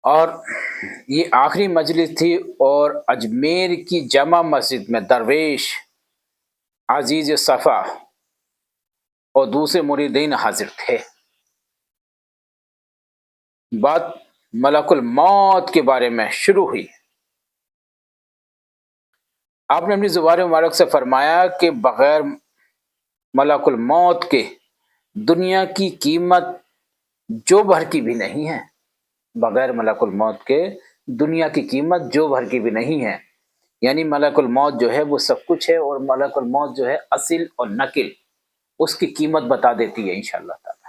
اور یہ آخری مجلس تھی، اور اجمیر کی جامع مسجد میں درویش، عزیز صفا اور دوسرے مریدین حاضر تھے۔ بات ملک الموت کے بارے میں شروع ہوئی۔ آپ نے اپنی زبان مبارک سے فرمایا کہ بغیر ملک الموت کے دنیا کی قیمت جو بھر کی بھی نہیں ہے، بغیر ملک الموت کے دنیا کی قیمت جو بھر کی بھی نہیں ہے۔ یعنی ملک الموت جو ہے وہ سب کچھ ہے، اور ملک الموت جو ہے اصل اور نقل، اس کی قیمت بتا دیتی ہے انشاءاللہ تعالی۔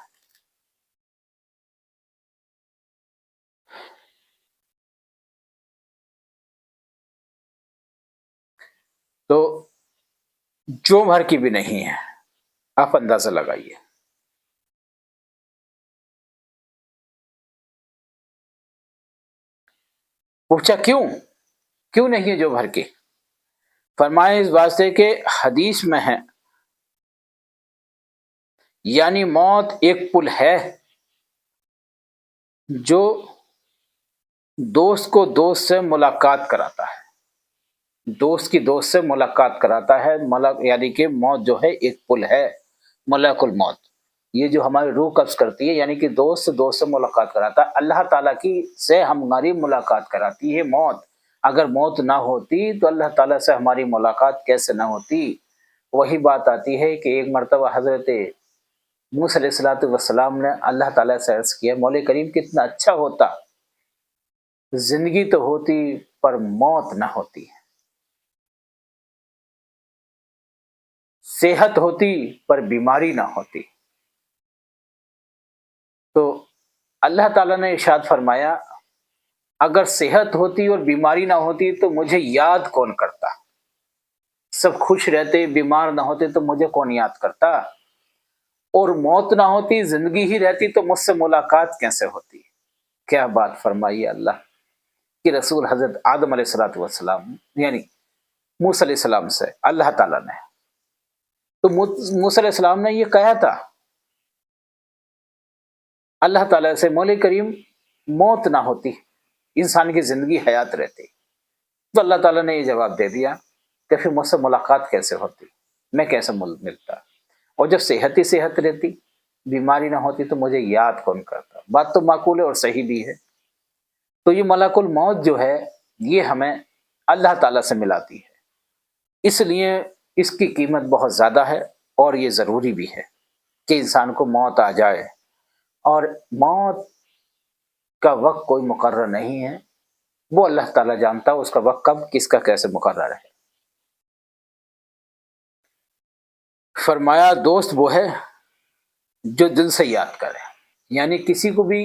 تو جو بھر کی بھی نہیں ہے، آپ اندازہ لگائیے۔ پوچھا کیوں نہیں ہے جو بھر کی؟ فرمائے اس واسطے کہ حدیث میں ہے، یعنی موت ایک پل ہے جو دوست کو دوست سے ملاقات کراتا ہے، دوست کی دوست سے ملاقات کراتا ہے۔ یعنی کہ موت جو ہے ایک پل ہے، ملک الموت، یہ جو ہماری روح قبض کرتی ہے، یعنی کہ دوست سے دوست سے ملاقات کراتا ہے۔ اللہ تعالیٰ کی سے ہماری ملاقات کراتی ہے موت۔ اگر موت نہ ہوتی تو اللہ تعالیٰ سے ہماری ملاقات کیسے نہ ہوتی؟ وہی بات آتی ہے کہ ایک مرتبہ حضرت موسیٰ علیہ السلام نے اللہ تعالیٰ سے عرض کیا، مولا کریم کتنا اچھا ہوتا، زندگی تو ہوتی پر موت نہ ہوتی، صحت ہوتی پر بیماری نہ ہوتی۔ تو اللہ تعالیٰ نے ارشاد فرمایا، اگر صحت ہوتی اور بیماری نہ ہوتی تو مجھے یاد کون کرتا؟ سب خوش رہتے، بیمار نہ ہوتے تو مجھے کون یاد کرتا؟ اور موت نہ ہوتی، زندگی ہی رہتی تو مجھ سے ملاقات کیسے ہوتی؟ کیا بات فرمائی اللہ کہ رسول حضرت آدم علیہ السلام یعنی موسیٰ علیہ السلام سے اللہ تعالیٰ نے، تو موسیٰ علیہ السلام نے یہ کہا تھا اللہ تعالیٰ سے، مولا کریم موت نہ ہوتی، انسان کی زندگی حیات رہتی۔ تو اللہ تعالیٰ نے یہ جواب دے دیا کہ پھر مجھ سے ملاقات کیسے ہوتی، میں کیسے ملتا؟ اور جب صحت ہی صحت رہتی، بیماری نہ ہوتی تو مجھے یاد کون کرتا؟ بات تو معقول ہے اور صحیح بھی ہے۔ تو یہ ملک الموت جو ہے یہ ہمیں اللہ تعالیٰ سے ملاتی ہے، اس لیے اس کی قیمت بہت زیادہ ہے، اور یہ ضروری بھی ہے کہ انسان کو موت آ جائے۔ اور موت کا وقت کوئی مقرر نہیں ہے، وہ اللہ تعالیٰ جانتا ہے اس کا وقت کب کس کا کیسے مقرر ہے۔ فرمایا دوست وہ ہے جو دل سے یاد کرے، یعنی کسی کو بھی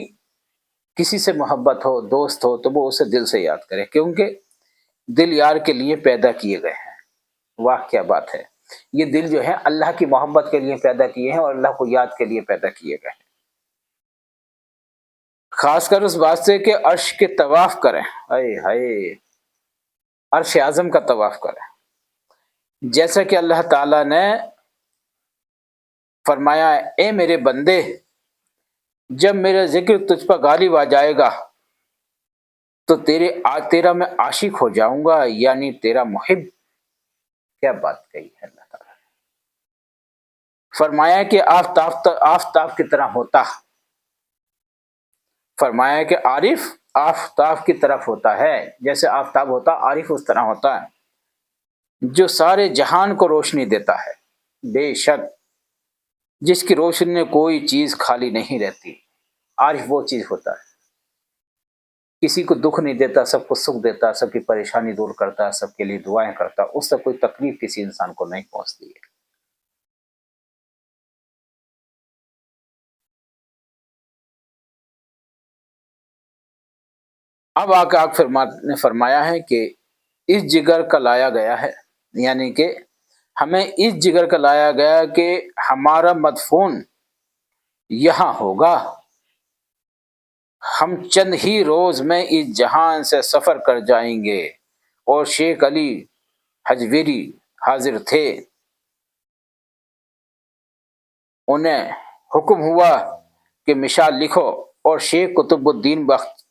کسی سے محبت ہو، دوست ہو، تو وہ اسے دل سے یاد کرے، کیونکہ دل یار کے لیے پیدا کیے گئے ہیں۔ واہ کیا بات ہے! یہ دل جو ہے اللہ کی محبت کے لیے پیدا کیے ہیں، اور اللہ کو یاد کے لیے پیدا کیے گئے ہیں۔ خاص کر اس واسطے کہ عرش کے طواف کریں، اے ہائے، عرش اعظم کا طواف کریں، جیسا کہ اللہ تعالیٰ نے فرمایا، اے میرے بندے، جب میرا ذکر تجھ پر غالب آ جائے گا تو تیرا میں عاشق ہو جاؤں گا، یعنی تیرا محب۔ کیا بات کہی ہے اللہ تعالیٰ نے! فرمایا کہ آفتاب کی طرح ہوتا، فرمایا کہ عارف آفتاب کی طرف ہوتا ہے، جیسے آفتاب ہوتا عارف اس طرح ہوتا ہے، جو سارے جہان کو روشنی دیتا ہے۔ بے شک جس کی روشنی میں کوئی چیز خالی نہیں رہتی، عارف وہ چیز ہوتا ہے، کسی کو دکھ نہیں دیتا، سب کو سکھ دیتا، سب کی پریشانی دور کرتا، سب کے لیے دعائیں کرتا، اس سے کوئی تکلیف کسی انسان کو نہیں پہنچتی ہے۔ اب آقا نے فرمایا ہے کہ اس جگر کا لایا گیا ہے، یعنی کہ ہمیں اس جگر کا لایا گیا کہ ہمارا مدفون یہاں ہوگا، ہم چند ہی روز میں اس جہان سے سفر کر جائیں گے۔ اور شیخ علی حجویری حاضر تھے، انہیں حکم ہوا کہ مشال لکھو، اور شیخ قطب الدین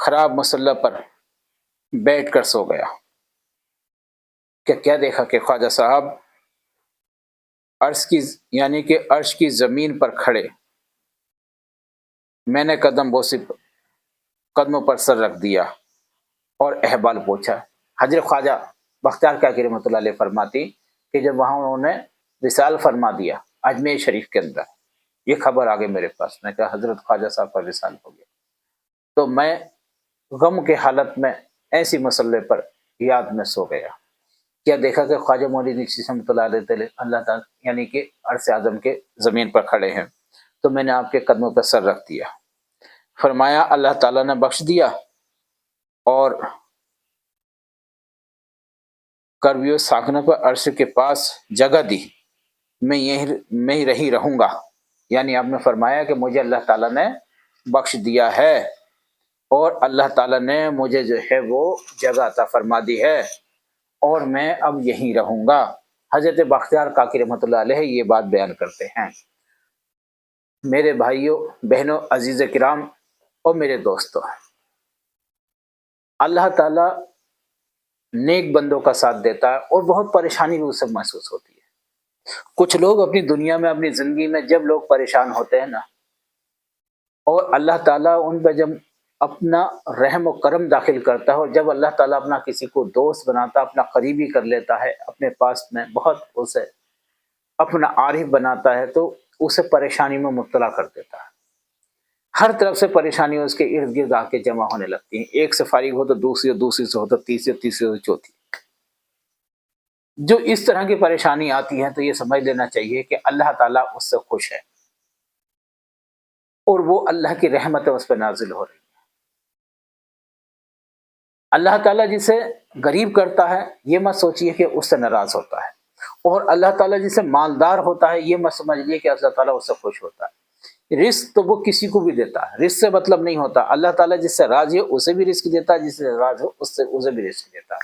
خراب مصلی پر بیٹھ کر سو گیا کہ کیا دیکھا کہ خواجہ صاحب عرش کی یعنی کہ عرش کی زمین پر کھڑے، میں نے قدموں پر سر رکھ دیا اور احوال پوچھا۔ حضرت خواجہ بختیار کاکی رحمۃ اللہ علیہ فرماتی کہ جب وہاں انہوں نے وصال فرما دیا اجمیر شریف کے اندر، یہ خبر آ گئی میرے پاس، میں کہا حضرت خواجہ صاحب کا وصال ہو گیا، تو میں غم کے حالت میں ایسی مصلی پر یاد میں سو گیا۔ کیا دیکھا کہ خواجہ معین چشتی رحمۃ اللہ علیہ اللہ تعالیٰ یعنی کہ عرش اعظم کے زمین پر کھڑے ہیں، تو میں نے آپ کے قدموں پر سر رکھ دیا۔ فرمایا اللہ تعالیٰ نے بخش دیا اور کرویو ساکھنا پر عرش کے پاس جگہ دی، میں ہی رہوں گا، یعنی آپ نے فرمایا کہ مجھے اللہ تعالیٰ نے بخش دیا ہے اور اللہ تعالیٰ نے مجھے جو ہے وہ جگہ عطا فرما دی ہے اور میں اب یہیں رہوں گا۔ حضرت بختیار کاکی رحمۃ اللہ علیہ یہ بات بیان کرتے ہیں۔ میرے بھائیوں بہنوں عزیز کرام اور میرے دوستوں، اللہ تعالیٰ نیک بندوں کا ساتھ دیتا ہے اور بہت پریشانی بھی اسے محسوس ہوتی ہے۔ کچھ لوگ اپنی دنیا میں اپنی زندگی میں جب لوگ پریشان ہوتے ہیں نا، اور اللہ تعالیٰ ان پہ جب اپنا رحم و کرم داخل کرتا ہے اور جب اللہ تعالیٰ اپنا کسی کو دوست بناتا ہے، اپنا قریبی کر لیتا ہے، اپنے پاس میں بہت اسے اپنا عارف بناتا ہے، تو اسے پریشانی میں مبتلا کر دیتا ہے۔ ہر طرف سے پریشانی اس کے ارد گرد آ کے جمع ہونے لگتی ہیں، ایک سے فارغ ہو تو دوسری، دوسری سے ہو تو تیسری، تیسری سے چوتھی۔ جو اس طرح کی پریشانی آتی ہے تو یہ سمجھ لینا چاہیے کہ اللہ تعالیٰ اس سے خوش ہے اور وہ اللہ کی رحمت اس پہ نازل ہو رہی ہے۔ اللہ تعالیٰ جسے غریب کرتا ہے یہ مت سوچیے کہ اس سے ناراض ہوتا ہے، اور اللہ تعالیٰ جسے مالدار ہوتا ہے یہ مت سمجھیے کہ اللہ تعالیٰ اس سے خوش ہوتا ہے۔ رزق تو وہ کسی کو بھی دیتا ہے، رزق سے مطلب نہیں ہوتا، اللہ تعالیٰ جس سے راضی ہو اسے بھی رزق دیتا ہے، جس سے راضی ہو اسے بھی رزق دیتا ہے،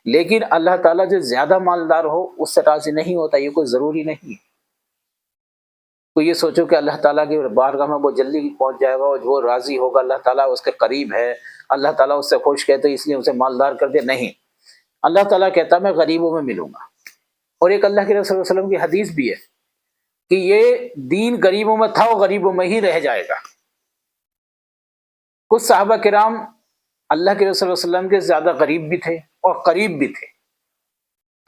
لیکن اللہ تعالیٰ جو زیادہ مالدار ہو اس سے راضی نہیں ہوتا، یہ کوئی ضروری نہیں ہے۔ تو یہ سوچو کہ اللہ تعالیٰ کی بارگاہ میں وہ جلدی پہنچ جائے گا اور وہ راضی ہوگا، اللہ تعالیٰ اس کے قریب ہے، اللہ تعالیٰ اس سے خوش ہے تو اس لیے اسے مالدار کر دے، نہیں۔ اللہ تعالیٰ کہتا میں غریبوں میں ملوں گا، اور ایک اللہ کے رسول صلی اللہ علیہ وسلم کی حدیث بھی ہے کہ یہ دین غریبوں میں تھا اور غریبوں میں ہی رہ جائے گا۔ کچھ صحابہ کرام اللہ کے رسول صلی اللہ علیہ وسلم کے زیادہ غریب بھی تھے اور قریب بھی تھے،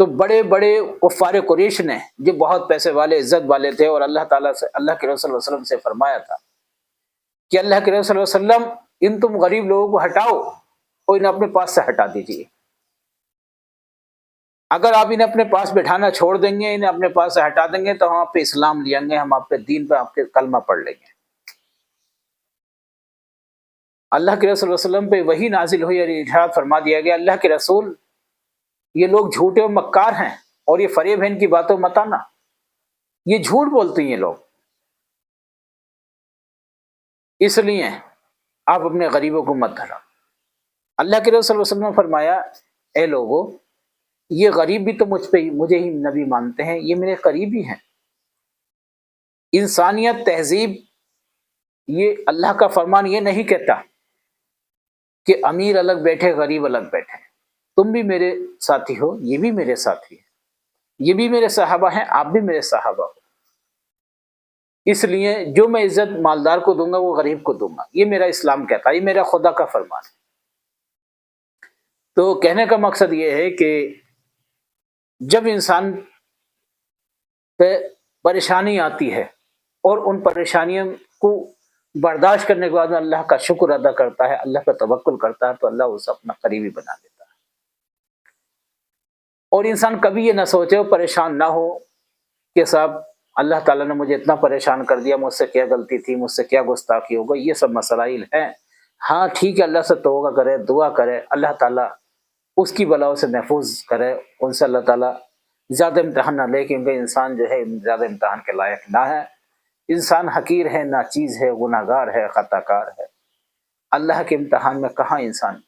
تو بڑے بڑے کفار قریش نے جو بہت پیسے والے عزت والے تھے اور اللہ تعالیٰ سے اللہ کے رسول صلی اللہ علیہ وسلم سے فرمایا تھا کہ اللہ کے رسول صلی اللہ علیہ وسلم ان تم غریب لوگوں کو ہٹاؤ اور انہیں اپنے پاس سے ہٹا دیجیے، اگر آپ انہیں اپنے پاس بٹھانا چھوڑ دیں گے، انہیں اپنے پاس سے ہٹا دیں گے تو ہم آپ پہ اسلام لیں گے، ہم آپ پہ دین پہ آپ کے کلمہ پڑھ لیں گے۔ اللہ کے رسول صلی اللہ علیہ وسلم پہ وہی نازل ہوئی اور ارشاد فرما دیا گیا اللہ کے رسول یہ لوگ جھوٹے و مکار ہیں اور یہ فریب ہے، ان کی باتوں مت آنا، یہ جھوٹ بولتے ہیں یہ لوگ، اس لیے آپ اپنے غریبوں کو مت دھرا۔ اللہ کے رسول صلی اللہ علیہ وسلم نے فرمایا اے لوگو یہ غریب بھی تو مجھے ہی نبی مانتے ہیں، یہ میرے قریبی ہیں۔ انسانیت تہذیب یہ اللہ کا فرمان یہ نہیں کہتا کہ امیر الگ بیٹھے غریب الگ بیٹھے، تم بھی میرے ساتھی ہو، یہ بھی میرے ساتھی ہیں، یہ بھی میرے صحابہ ہیں، آپ بھی میرے صحابہ ہو، اس لیے جو میں عزت مالدار کو دوں گا وہ غریب کو دوں گا، یہ میرا اسلام کہتا ہے، یہ میرا خدا کا فرمان ہے۔ تو کہنے کا مقصد یہ ہے کہ جب انسان پہ پریشانی آتی ہے اور ان پریشانیوں کو برداشت کرنے کے بعد اللہ کا شکر ادا کرتا ہے، اللہ پہ توکل کرتا ہے، تو اللہ اسے اپنا قریبی بنا دیتا ہے۔ اور انسان کبھی یہ نہ سوچے اور پریشان نہ ہو کہ صاحب اللہ تعالیٰ نے مجھے اتنا پریشان کر دیا، مجھ سے کیا غلطی تھی، مجھ سے کیا گستاخی ہو گئی، یہ سب مسائل ہیں۔ ہاں ٹھیک ہے، اللہ سے توبہ کرے، دعا کرے، اللہ تعالیٰ اس کی بلاؤں سے محفوظ کرے، ان سے اللہ تعالیٰ زیادہ امتحان نہ لے، کیونکہ انسان جو ہے زیادہ امتحان کے لائق نہ ہے، انسان حقیر ہے، ناچیز ہے، گناہ گار ہے، خطا کار ہے، اللہ کے امتحان میں کہاں انسان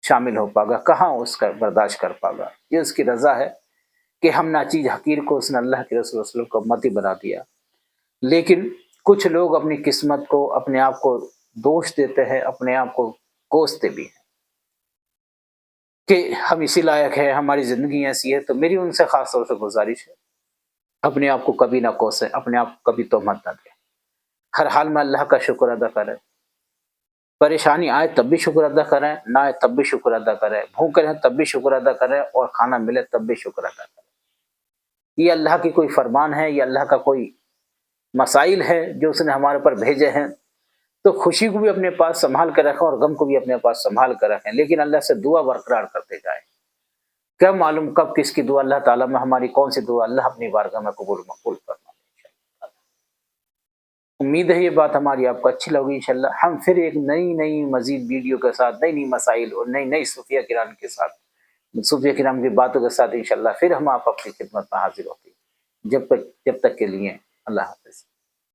شامل ہو پائے گا، کہاں اس کا برداشت کر پائے گا۔ یہ اس کی رضا ہے کہ ہم ناچیز حقیر کو اس نے اللہ کے رسول صلی اللہ علیہ وسلم کو امتی بنا دیا، لیکن کچھ لوگ اپنی قسمت کو، اپنے آپ کو دوش دیتے ہیں، اپنے آپ کو کوستے بھی ہیں کہ ہم اسی لائق ہے، ہماری زندگی ایسی ہے. تو میری ان سے خاص طور سے گزارش ہے، اپنے آپ کو کبھی نہ کوسیں، اپنے آپ کو کبھی تہمت نہ دیں. ہر حال میں اللہ کا شکر ادا کریں. پریشانی آئے تب بھی شکر ادا کریں، نہ آئے تب بھی شکر ادا کریں، بھوکے رہیں تب بھی شکر ادا کریں، اور کھانا ملے تب بھی شکر ادا کریں. یہ اللہ کی کوئی فرمان ہے، یہ اللہ کا کوئی مسائل ہے جو اس نے ہمارے پر بھیجے ہیں. تو خوشی کو بھی اپنے پاس سنبھال کر رکھیں اور غم کو بھی اپنے پاس سنبھال کر رکھیں، لیکن اللہ سے دعا برقرار کرتے جائیں. کیا معلوم کب کس کی دعا اللہ تعالیٰ میں ہماری کون سی دعا اللہ اپنی بارگاہ میں قبول مقبول کرنا. امید ہے یہ بات ہماری آپ کو اچھی لگی. انشاءاللہ ہم پھر ایک نئی مزید ویڈیو کے ساتھ، نئی مسائل اور نئی صوفیہ کرام کے ساتھ، صوفیہ کرام کی باتوں کے ساتھ انشاءاللہ پھر ہم آپ اپنی خدمت میں حاضر ہوتے ہیں. جب تک کے لیے اللہ حافظ.